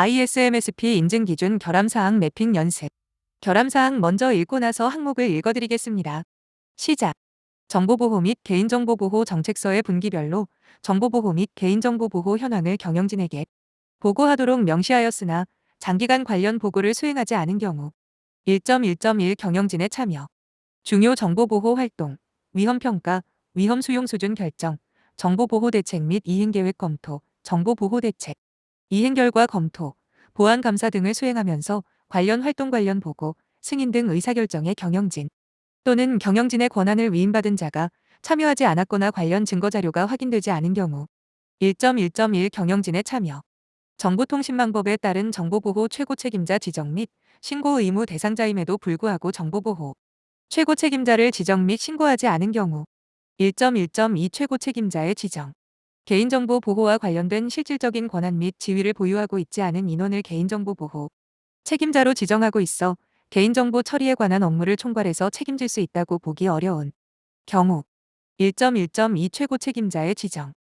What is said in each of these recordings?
ISMSP 인증 기준 결함사항 매핑 연습. 결함사항 먼저 읽고 나서 항목을 읽어드리겠습니다. 시작. 정보보호 및 개인정보보호 정책서의 분기별로 정보보호 및 개인정보보호 현황을 경영진에게 보고하도록 명시하였으나 장기간 관련 보고를 수행하지 않은 경우 1.1.1 경영진의 참여, 중요 정보보호 활동, 위험평가, 위험수용 수준 결정, 정보보호 대책 및 이행계획 검토, 정보보호 대책, 이행결과 검토, 보안감사 등을 수행하면서 관련 활동 관련 보고, 승인 등 의사결정의 경영진 또는 경영진의 권한을 위임받은 자가 참여하지 않았거나 관련 증거자료가 확인되지 않은 경우 1.1.1 경영진의 참여, 정보통신망법에 따른 정보보호 최고책임자 지정 및 신고 의무 대상자임에도 불구하고 정보보호 최고책임자를 지정 및 신고하지 않은 경우 1.1.2 최고책임자의 지정, 개인정보 보호와 관련된 실질적인 권한 및 지위를 보유하고 있지 않은 인원을 개인정보 보호 책임자로 지정하고 있어 개인정보 처리에 관한 업무를 총괄해서 책임질 수 있다고 보기 어려운 경우 1.1.2 최고책임자의 지정,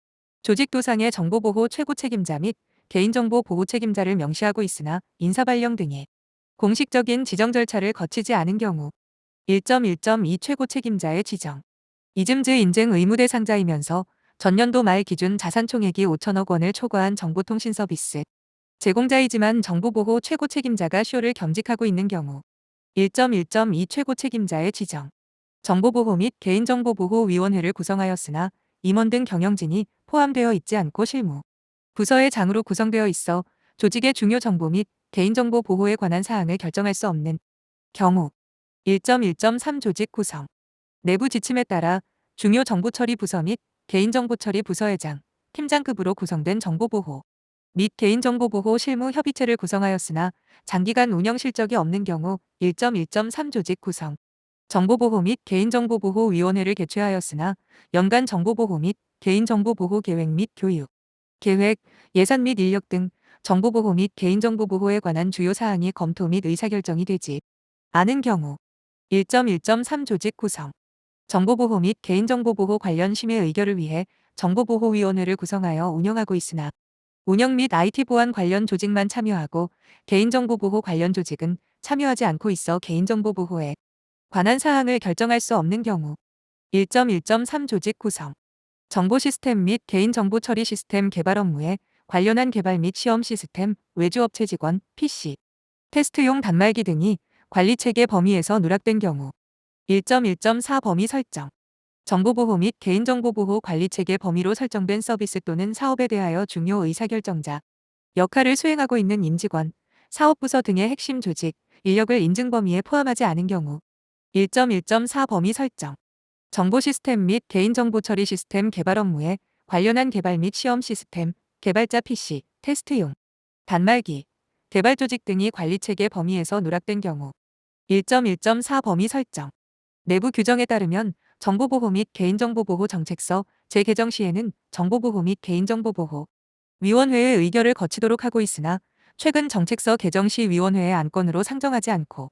조직도상의 정보보호 최고책임자 및 개인정보 보호 책임자를 명시하고 있으나 인사발령 등의 공식적인 지정 절차를 거치지 않은 경우 1.1.2 최고책임자의 지정, 이즘즈 인증 의무 대상자이면서 전년도 말 기준 자산총액이 5천억 원을 초과한 정보통신 서비스 제공자이지만 정보보호 최고책임자가 쇼를 겸직하고 있는 경우 1.1.2 최고책임자의 지정, 정보보호 및 개인정보보호위원회를 구성하였으나 임원 등 경영진이 포함되어 있지 않고 실무, 부서의 장으로 구성되어 있어 조직의 중요 정보 및 개인정보 보호에 관한 사항을 결정할 수 없는 경우 1.1.3 조직 구성, 내부 지침에 따라 중요 정보처리 부서 및 개인정보처리 부서회장, 팀장급으로 구성된 정보보호 및 개인정보보호 실무 협의체를 구성하였으나 장기간 운영 실적이 없는 경우 1.1.3 조직 구성, 정보보호 및 개인정보보호위원회를 개최하였으나 연간 정보보호 및 개인정보보호 계획 및 교육, 계획, 예산 및 인력 등 정보보호 및 개인정보보호에 관한 주요 사항이 검토 및 의사결정이 되지 않은 경우 1.1.3 조직 구성, 정보보호 및 개인정보보호 관련 심의 의결을 위해 정보보호위원회를 구성하여 운영하고 있으나 운영 및 IT 보안 관련 조직만 참여하고 개인정보보호 관련 조직은 참여하지 않고 있어 개인정보보호에 관한 사항을 결정할 수 없는 경우 1.1.3 조직 구성, 정보 시스템 및 개인정보 처리 시스템 개발 업무에 관련한 개발 및 시험 시스템, 외주업체 직원, PC, 테스트용 단말기 등이 관리체계 범위에서 누락된 경우 1.1.4 범위 설정, 정보보호 및 개인정보보호 관리체계 범위로 설정된 서비스 또는 사업에 대하여 중요 의사결정자 역할을 수행하고 있는 임직원, 사업부서 등의 핵심 조직, 인력을 인증 범위에 포함하지 않은 경우 1.1.4 범위 설정, 정보 시스템 및 개인정보 처리 시스템 개발 업무에 관련한 개발 및 시험 시스템, 개발자 PC, 테스트용, 단말기, 개발 조직 등이 관리체계 범위에서 누락된 경우 1.1.4 범위 설정, 내부 규정에 따르면 정보보호 및 개인정보보호 정책서 재개정 시에는 정보보호 및 개인정보보호 위원회의 의결을 거치도록 하고 있으나 최근 정책서 개정 시 위원회의 안건으로 상정하지 않고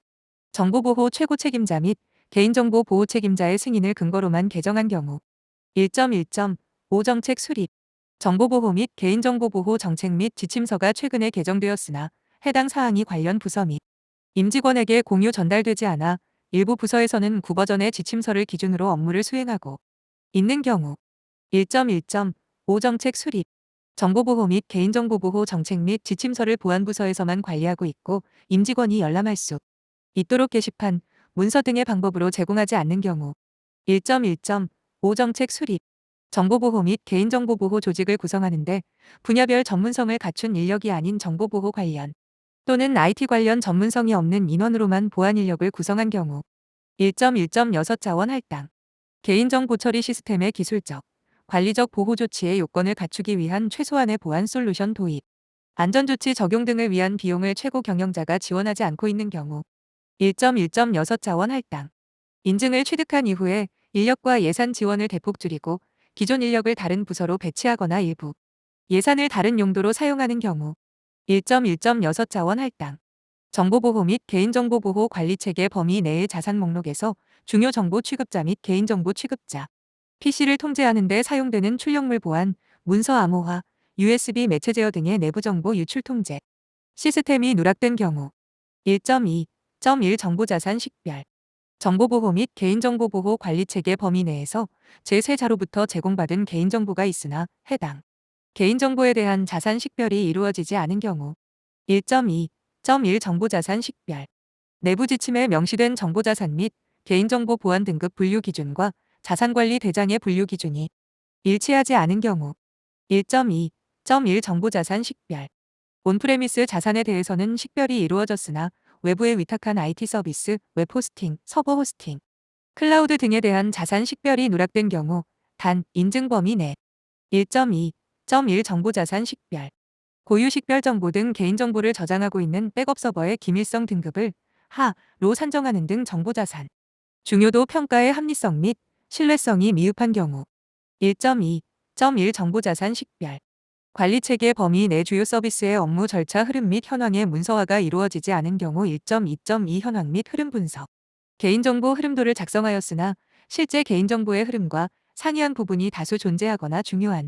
정보보호 최고책임자 및 개인정보 보호 책임자의 승인을 근거로만 개정한 경우 1.1.5 정책 수립, 정보보호 및 개인정보보호 정책 및 지침서가 최근에 개정되었으나 해당 사항이 관련 부서 및 임직원에게 공유 전달되지 않아 일부 부서에서는 구버전의 지침서를 기준으로 업무를 수행하고 있는 경우 1.1.5 정책 수립, 정보보호 및 개인정보보호 정책 및 지침서를 보안부서에서만 관리하고 있고 임직원이 열람할 수 있도록 게시판, 문서 등의 방법으로 제공하지 않는 경우 1.1.5 정책 수립, 정보보호 및 개인정보보호 조직을 구성하는데 분야별 전문성을 갖춘 인력이 아닌 정보보호 관련 또는 IT 관련 전문성이 없는 인원으로만 보안 인력을 구성한 경우 1.1.6 자원 할당, 개인정보 처리 시스템의 기술적, 관리적 보호 조치의 요건을 갖추기 위한 최소한의 보안 솔루션 도입, 안전조치 적용 등을 위한 비용을 최고 경영자가 지원하지 않고 있는 경우 1.1.6 자원 할당, 인증을 취득한 이후에 인력과 예산 지원을 대폭 줄이고 기존 인력을 다른 부서로 배치하거나 일부 예산을 다른 용도로 사용하는 경우 1.1.6 자원 할당, 정보보호 및 개인정보보호 관리체계 범위 내의 자산 목록에서 중요 정보 취급자 및 개인정보 취급자, PC를 통제하는 데 사용되는 출력물 보안, 문서 암호화, USB 매체 제어 등의 내부 정보 유출 통제, 시스템이 누락된 경우 1.2.1 정보자산 식별 정보보호 및 개인정보보호 관리체계 범위 내에서 제3자로부터 제공받은 개인정보가 있으나 해당 개인정보에 대한 자산 식별이 이루어지지 않은 경우 1.2.1 정보자산 식별 내부 지침에 명시된 정보자산 및 개인정보 보안 등급 분류 기준과 자산관리 대장의 분류 기준이 일치하지 않은 경우 1.2.1 정보자산 식별 온프레미스 자산에 대해서는 식별이 이루어졌으나 외부에 위탁한 IT 서비스, 웹 호스팅, 서버 호스팅, 클라우드 등에 대한 자산 식별이 누락된 경우 단 인증 범위 내 1.2.1 정보자산 식별 고유 식별 정보 등 개인정보를 저장하고 있는 백업 서버의 기밀성 등급을 하로 산정하는 등 정보자산 중요도 평가의 합리성 및 신뢰성이 미흡한 경우 1.2.1 정보자산 식별 관리체계 범위 내 주요 서비스의 업무 절차 흐름 및 현황의 문서화가 이루어지지 않은 경우 1.2.2 현황 및 흐름 분석 개인정보 흐름도를 작성하였으나 실제 개인정보의 흐름과 상이한 부분이 다수 존재하거나 중요한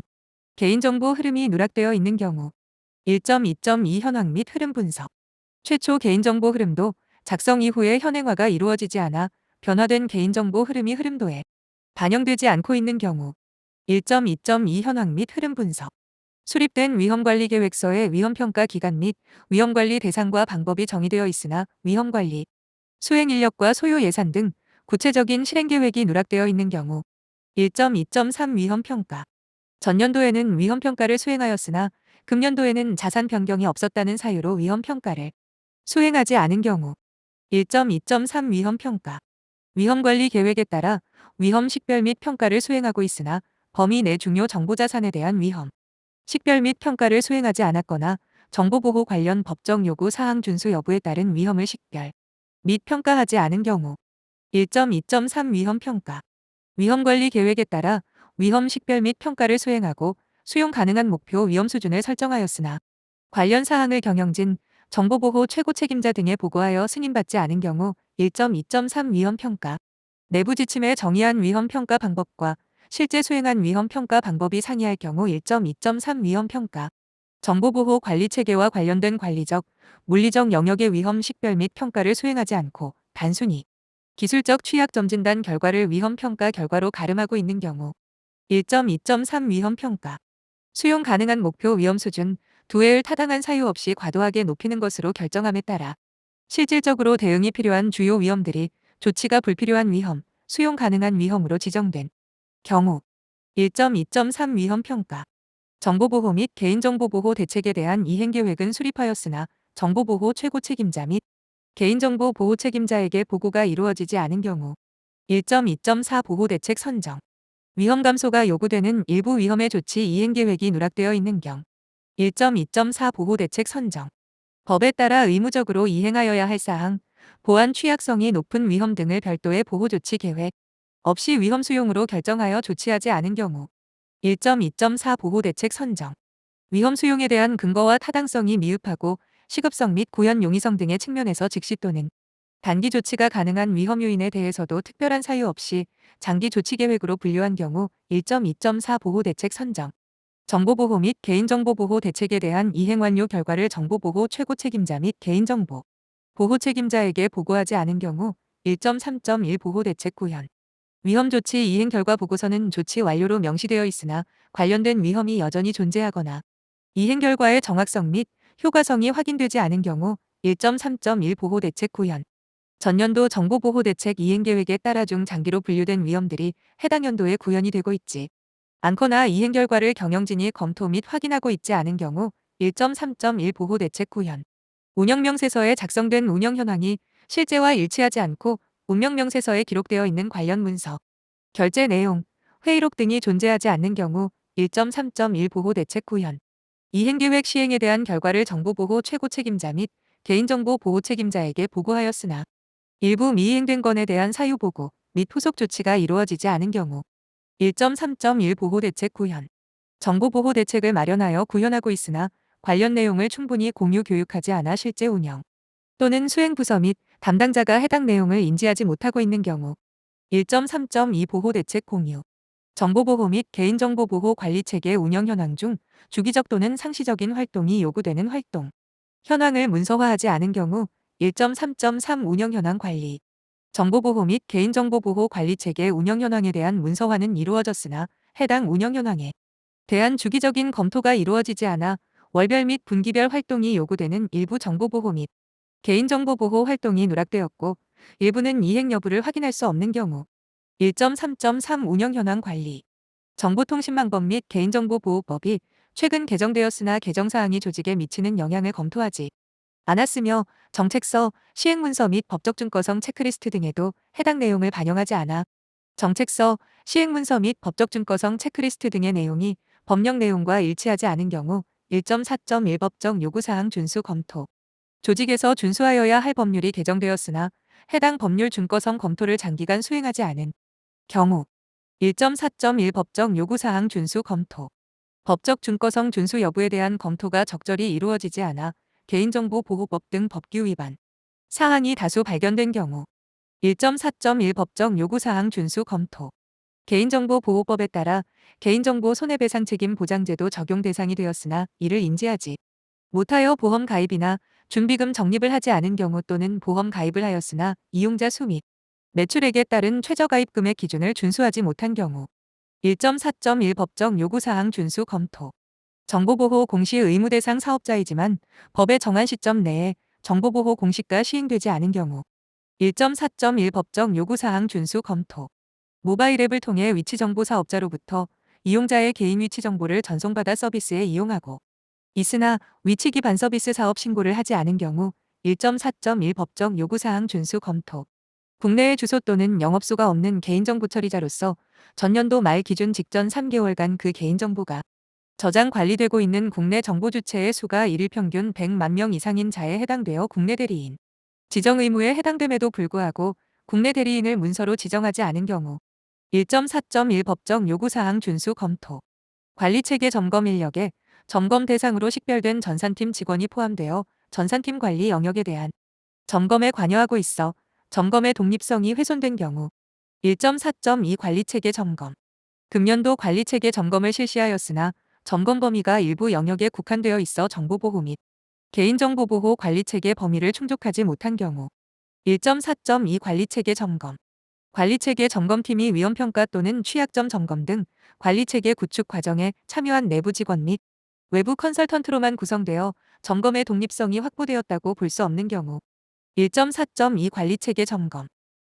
개인정보 흐름이 누락되어 있는 경우 1.2.2 현황 및 흐름 분석 최초 개인정보 흐름도 작성 이후에 현행화가 이루어지지 않아 변화된 개인정보 흐름이 흐름도에 반영되지 않고 있는 경우 1.2.2 현황 및 흐름 분석 수립된 위험관리계획서의 위험평가 기간 및 위험관리 대상과 방법이 정의되어 있으나 위험관리, 수행인력과 소요 예산 등 구체적인 실행계획이 누락되어 있는 경우 1.2.3 위험평가 전년도에는 위험평가를 수행하였으나 금년도에는 자산 변경이 없었다는 사유로 위험평가를 수행하지 않은 경우 1.2.3 위험평가 위험관리 계획에 따라 위험 식별 및 평가를 수행하고 있으나 범위 내 중요 정보자산에 대한 위험 식별 및 평가를 수행하지 않았거나 정보보호 관련 법정 요구 사항 준수 여부에 따른 위험을 식별 및 평가하지 않은 경우 1.2.3 위험평가 위험관리 계획에 따라 위험 식별 및 평가를 수행하고 수용 가능한 목표 위험 수준을 설정하였으나 관련 사항을 경영진, 정보보호 최고 책임자 등에 보고하여 승인받지 않은 경우 1.2.3 위험평가 내부 지침에 정의한 위험평가 방법과 실제 수행한 위험평가 방법이 상이할 경우 1.2.3 위험평가 정보보호 관리체계와 관련된 관리적, 물리적 영역의 위험 식별 및 평가를 수행하지 않고 단순히 기술적 취약점 진단 결과를 위험평가 결과로 가름하고 있는 경우 1.2.3 위험평가 수용 가능한 목표 위험 수준 두 해를 타당한 사유 없이 과도하게 높이는 것으로 결정함에 따라 실질적으로 대응이 필요한 주요 위험들이 조치가 불필요한 위험, 수용 가능한 위험으로 지정된 경우 1.2.3 위험평가 정보보호 및 개인정보보호 대책에 대한 이행계획은 수립하였으나 정보보호 최고 책임자 및 개인정보 보호 책임자에게 보고가 이루어지지 않은 경우 1.2.4 보호대책 선정 위험 감소가 요구되는 일부 위험의 조치 이행계획이 누락되어 있는 경 1.2.4 보호대책 선정 법에 따라 의무적으로 이행하여야 할 사항, 보안 취약성이 높은 위험 등을 별도의 보호조치 계획 없이 위험 수용으로 결정하여 조치하지 않은 경우 1.2.4 보호대책 선정 위험 수용에 대한 근거와 타당성이 미흡하고 시급성 및 고연 용이성 등의 측면에서 즉시 또는 단기 조치가 가능한 위험 요인에 대해서도 특별한 사유 없이 장기 조치 계획으로 분류한 경우 1.2.4 보호대책 선정 정보보호 및 개인정보보호 대책에 대한 이행 완료 결과를 정보보호 최고 책임자 및 개인정보 보호 책임자에게 보고하지 않은 경우 1.3.1 보호대책 구현 위험조치 이행 결과 보고서는 조치 완료로 명시되어 있으나 관련된 위험이 여전히 존재하거나 이행 결과의 정확성 및 효과성이 확인되지 않은 경우 1.3.1 보호대책 구현 전년도 정보보호대책 이행계획에 따라 중장기로 분류된 위험들이 해당 연도에 구현이 되고 있지 않거나 이행 결과를 경영진이 검토 및 확인하고 있지 않은 경우 1.3.1 보호대책 구현 운영명세서에 작성된 운영 현황이 실제와 일치하지 않고 운명명세서에 기록되어 있는 관련 문서, 결제 내용, 회의록 등이 존재하지 않는 경우 1.3.1 보호대책 구현 이행계획 시행에 대한 결과를 정보보호 최고 책임자 및 개인정보 보호 책임자에게 보고하였으나 일부 미이행된 건에 대한 사유 보고 및 후속 조치가 이루어지지 않은 경우 1.3.1 보호대책 구현 정보보호 대책을 마련하여 구현하고 있으나 관련 내용을 충분히 공유 교육하지 않아 실제 운영 또는 수행 부서 및 담당자가 해당 내용을 인지하지 못하고 있는 경우 1.3.2 보호대책 공유 정보보호 및 개인정보보호 관리체계 운영 현황 중 주기적 또는 상시적인 활동이 요구되는 활동 현황을 문서화하지 않은 경우 1.3.3 운영 현황 관리. 정보보호 및 개인정보보호 관리체계 운영 현황에 대한 문서화는 이루어졌으나 해당 운영 현황에 대한 주기적인 검토가 이루어지지 않아 월별 및 분기별 활동이 요구되는 일부 정보보호 및 개인정보보호 활동이 누락되었고 일부는 이행 여부를 확인할 수 없는 경우 1.3.3 운영 현황 관리. 정보통신망법 및 개인정보보호법이 최근 개정되었으나 개정사항이 조직에 미치는 영향을 검토하지 않았으며 정책서, 시행문서 및 법적증거성 체크리스트 등에도 해당 내용을 반영하지 않아 정책서, 시행문서 및 법적증거성 체크리스트 등의 내용이 법령 내용과 일치하지 않은 경우 1.4.1 법정 요구사항 준수 검토. 조직에서 준수하여야 할 법률이 개정되었으나 해당 법률 준거성 검토를 장기간 수행하지 않은 경우 1.4.1 법정 요구사항 준수 검토. 법적 준거성 준수 여부에 대한 검토가 적절히 이루어지지 않아 개인정보보호법 등 법규 위반 사항이 다수 발견된 경우 1.4.1 법정 요구사항 준수 검토. 개인정보보호법에 따라 개인정보 손해배상 책임 보장제도 적용 대상이 되었으나 이를 인지하지 못하여 보험 가입이나 준비금 적립을 하지 않은 경우 또는 보험 가입을 하였으나 이용자 수 및 매출액에 따른 최저가입금액 기준을 준수하지 못한 경우 1.4.1 법정 요구사항 준수 검토. 정보보호 공시 의무 대상 사업자이지만 법의 정한 시점 내에 정보보호 공시가 시행되지 않은 경우 1.4.1 법정 요구사항 준수 검토. 모바일 앱을 통해 위치정보 사업자로부터 이용자의 개인 위치 정보를 전송받아 서비스에 이용하고 있으나 위치 기반 서비스 사업 신고를 하지 않은 경우 1.4.1 법정 요구사항 준수 검토. 국내에 주소 또는 영업소가 없는 개인정보 처리자로서 전년도 말 기준 직전 3개월간 그 개인정보가 저장 관리되고 있는 국내 정보 주체의 수가 일일 평균 100만 명 이상인 자에 해당되어 국내 대리인 지정 의무에 해당됨에도 불구하고 국내 대리인을 문서로 지정하지 않은 경우 1.4.1 법정 요구사항 준수 검토. 관리체계 점검 인력에 점검 대상으로 식별된 전산팀 직원이 포함되어 전산팀 관리 영역에 대한 점검에 관여하고 있어 점검의 독립성이 훼손된 경우 1.4.2 관리체계 점검. 금년도 관리체계 점검을 실시하였으나 점검 범위가 일부 영역에 국한되어 있어 정보보호 및 개인정보보호 관리체계 범위를 충족하지 못한 경우 1.4.2 관리체계 점검. 관리체계 점검팀이 위험평가 또는 취약점 점검 등 관리체계 구축 과정에 참여한 내부 직원 및 외부 컨설턴트로만 구성되어 점검의 독립성이 확보되었다고 볼 수 없는 경우 1.4.2 관리체계 점검.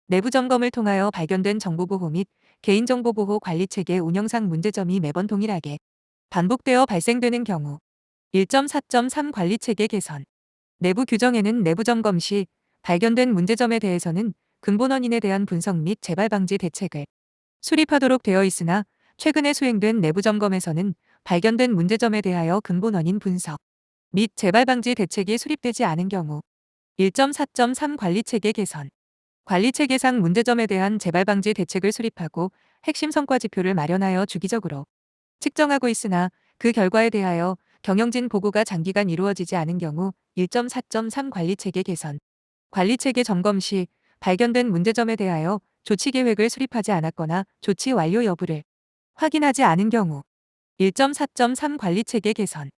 내부 점검을 통하여 발견된 정보보호 및 개인정보보호 관리체계 운영상 문제점이 매번 동일하게 반복되어 발생되는 경우 1.4.3 관리체계 개선. 내부 규정에는 내부 점검 시 발견된 문제점에 대해서는 근본 원인에 대한 분석 및 재발 방지 대책을 수립하도록 되어 있으나 최근에 수행된 내부 점검에서는 발견된 문제점에 대하여 근본 원인 분석 및 재발 방지 대책이 수립되지 않은 경우 1.4.3 관리체계 개선. 관리체계상 문제점에 대한 재발 방지 대책을 수립하고 핵심 성과 지표를 마련하여 주기적으로 측정하고 있으나 그 결과에 대하여 경영진 보고가 장기간 이루어지지 않은 경우 1.4.3 관리체계 개선. 관리체계 점검 시 발견된 문제점에 대하여 조치 계획을 수립하지 않았거나 조치 완료 여부를 확인하지 않은 경우 1.4.3 관리체계 개선.